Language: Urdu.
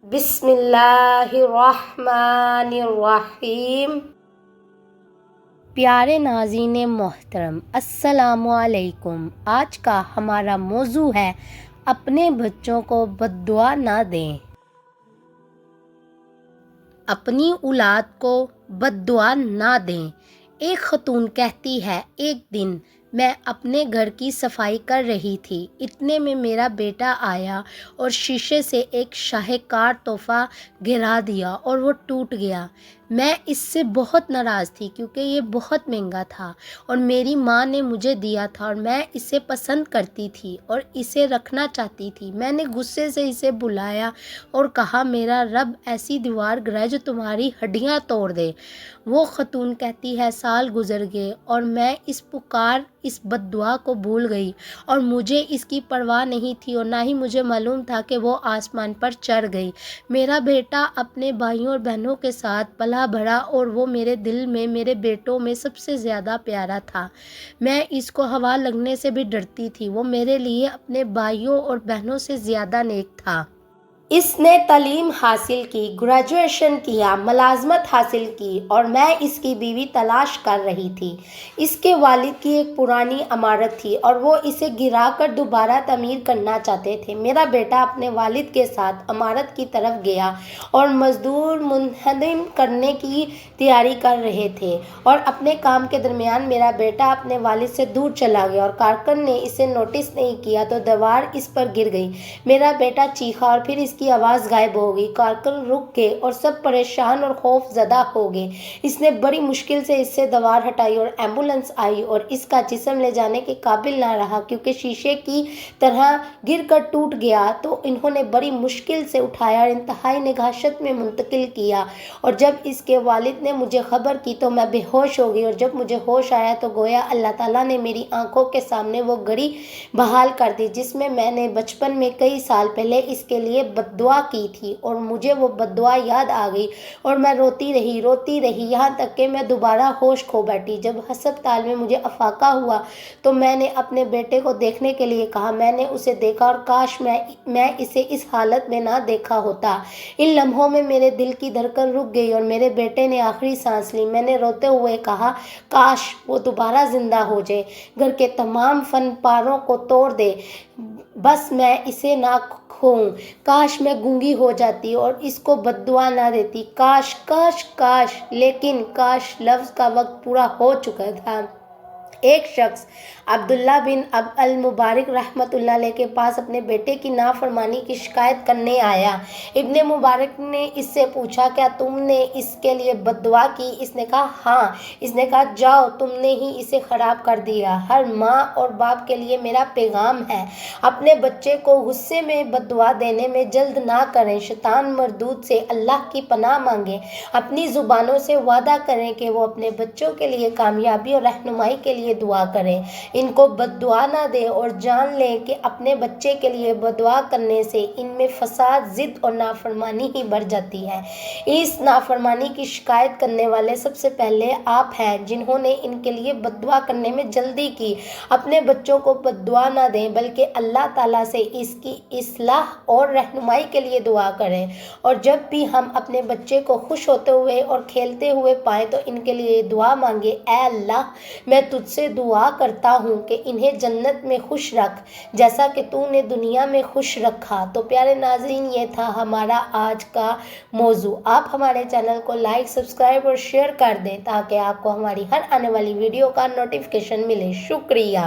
بسم اللہ الرحمن الرحیم۔ پیارے ناظرین محترم، السلام علیکم۔ آج کا ہمارا موضوع ہے اپنے بچوں کو بد دعا نہ دیں۔ اپنی اولاد کو بد دعا نہ دیں۔ ایک خاتون کہتی ہے، ایک دن میں اپنے گھر کی صفائی کر رہی تھی، اتنے میں میرا بیٹا آیا اور شیشے سے ایک شاہکار تحفہ گرا دیا اور وہ ٹوٹ گیا۔ میں اس سے بہت ناراض تھی کیونکہ یہ بہت مہنگا تھا اور میری ماں نے مجھے دیا تھا اور میں اسے پسند کرتی تھی اور اسے رکھنا چاہتی تھی۔ میں نے غصے سے اسے بلایا اور کہا، میرا رب ایسی دیوار گرائے جو تمہاری ہڈیاں توڑ دے۔ وہ خاتون کہتی ہے، سال گزر گئے اور میں اس بد دعا کو بھول گئی اور مجھے اس کی پرواہ نہیں تھی اور نہ ہی مجھے معلوم تھا کہ وہ آسمان پر چڑھ گئی۔ میرا بیٹا اپنے بھائیوں اور بہنوں کے ساتھ پلا بڑھا اور وہ میرے دل میں میرے بیٹوں میں سب سے زیادہ پیارا تھا۔ میں اس کو ہوا لگنے سے بھی ڈرتی تھی۔ وہ میرے لیے اپنے بھائیوں اور بہنوں سے زیادہ نیک تھا۔ اس نے تعلیم حاصل کی، گریجویشن کیا، ملازمت حاصل کی اور میں اس کی بیوی تلاش کر رہی تھی۔ اس کے والد کی ایک پرانی عمارت تھی اور وہ اسے گرا کر دوبارہ تعمیر کرنا چاہتے تھے۔ میرا بیٹا اپنے والد کے ساتھ عمارت کی طرف گیا اور مزدور منہدم کرنے کی تیاری کر رہے تھے اور اپنے کام کے درمیان میرا بیٹا اپنے والد سے دور چلا گیا اور کارکن نے اسے نوٹس نہیں کیا تو دیوار اس پر گر گئی۔ میرا بیٹا چیخا اور پھر اس کی آواز غائب ہو گئی۔ کارکن رک گئے اور سب پریشان اور خوف زدہ ہو گئے۔ اس نے بڑی مشکل سے اس سے دیوار ہٹائی اور ایمبولینس آئی اور اس کا جسم لے جانے کے قابل نہ رہا کیونکہ شیشے کی طرح گر کر ٹوٹ گیا، تو انہوں نے بڑی مشکل سے اٹھایا اور انتہائی نگہداشت میں منتقل کیا۔ اور جب اس کے والد نے مجھے خبر کی تو میں بے ہوش ہو گئی اور جب مجھے ہوش آیا تو گویا اللہ تعالیٰ نے میری آنکھوں کے سامنے وہ گھڑی بحال کر دی جس میں میں نے بچپن میں کئی سال پہلے اس کے لیے بد دعا کی تھی، اور مجھے وہ بد دعا یاد آ گئی اور میں روتی رہی یہاں تک کہ میں دوبارہ ہوش کھو بیٹھی۔ جب ہسپتال میں مجھے افاقہ ہوا تو میں نے اپنے بیٹے کو دیکھنے کے لیے کہا۔ میں نے اسے دیکھا اور کاش میں اسے اس حالت میں نہ دیکھا ہوتا۔ ان لمحوں میں میرے دل کی دھڑکن رک گئی اور میرے بیٹے نے آخری سانس لی۔ میں نے روتے ہوئے کہا، کاش وہ دوبارہ زندہ ہو جائے، گھر کے تمام فن پاروں کو توڑ دے، بس میں اسے نہ کھوؤں۔ کاش میں گونگی ہو جاتی اور اس کو بد دعا نہ دیتی۔ کاش کاش کاش، لیکن کاش لفظ کا وقت پورا ہو چکا تھا۔ ایک شخص عبداللہ بن ابی المبارک رحمۃ اللہ علیہ کے پاس اپنے بیٹے کی نافرمانی کی شکایت کرنے آیا۔ ابن مبارک نے اس سے پوچھا، کیا تم نے اس کے لیے بد دعا کی؟ اس نے کہا، ہاں۔ اس نے کہا، جاؤ، تم نے ہی اسے خراب کر دیا۔ ہر ماں اور باپ کے لیے میرا پیغام ہے، اپنے بچے کو غصے میں بد دعا دینے میں جلد نہ کریں۔ شیطان مردود سے اللہ کی پناہ مانگیں۔ اپنی زبانوں سے وعدہ کریں کہ وہ اپنے بچوں کے لیے کامیابی اور رہنمائی کے لیے دعا کریں، ان کو بد دعا نہ دیں اور جان لیں کہ اپنے بچے کے لیے بد دعا کرنے سے ان میں فساد، ضد اور نافرمانی ہی بڑھ جاتی ہے۔ اس نافرمانی کی شکایت کرنے والے سب سے پہلے آپ ہیں جنہوں نے ان کے لیے بد دعا کرنے میں جلدی کی۔ اپنے بچوں کو بد دعا نہ دیں بلکہ اللہ تعالیٰ سے اس کی اصلاح اور رہنمائی کے لیے دعا کریں، اور جب بھی ہم اپنے بچے کو خوش ہوتے ہوئے اور کھیلتے ہوئے پائیں تو ان کے لیے دعا مانگیں، اے اللہ، میں تجھ سے دعا کرتا ہوں کہ انہیں جنت میں خوش رکھ جیسا کہ تو نے دنیا میں خوش رکھا۔ تو پیارے ناظرین، یہ تھا ہمارا آج کا موضوع۔ آپ ہمارے چینل کو لائک، سبسکرائب اور شیئر کر دیں تاکہ آپ کو ہماری ہر آنے والی ویڈیو کا نوٹیفیکیشن ملے۔ شکریہ۔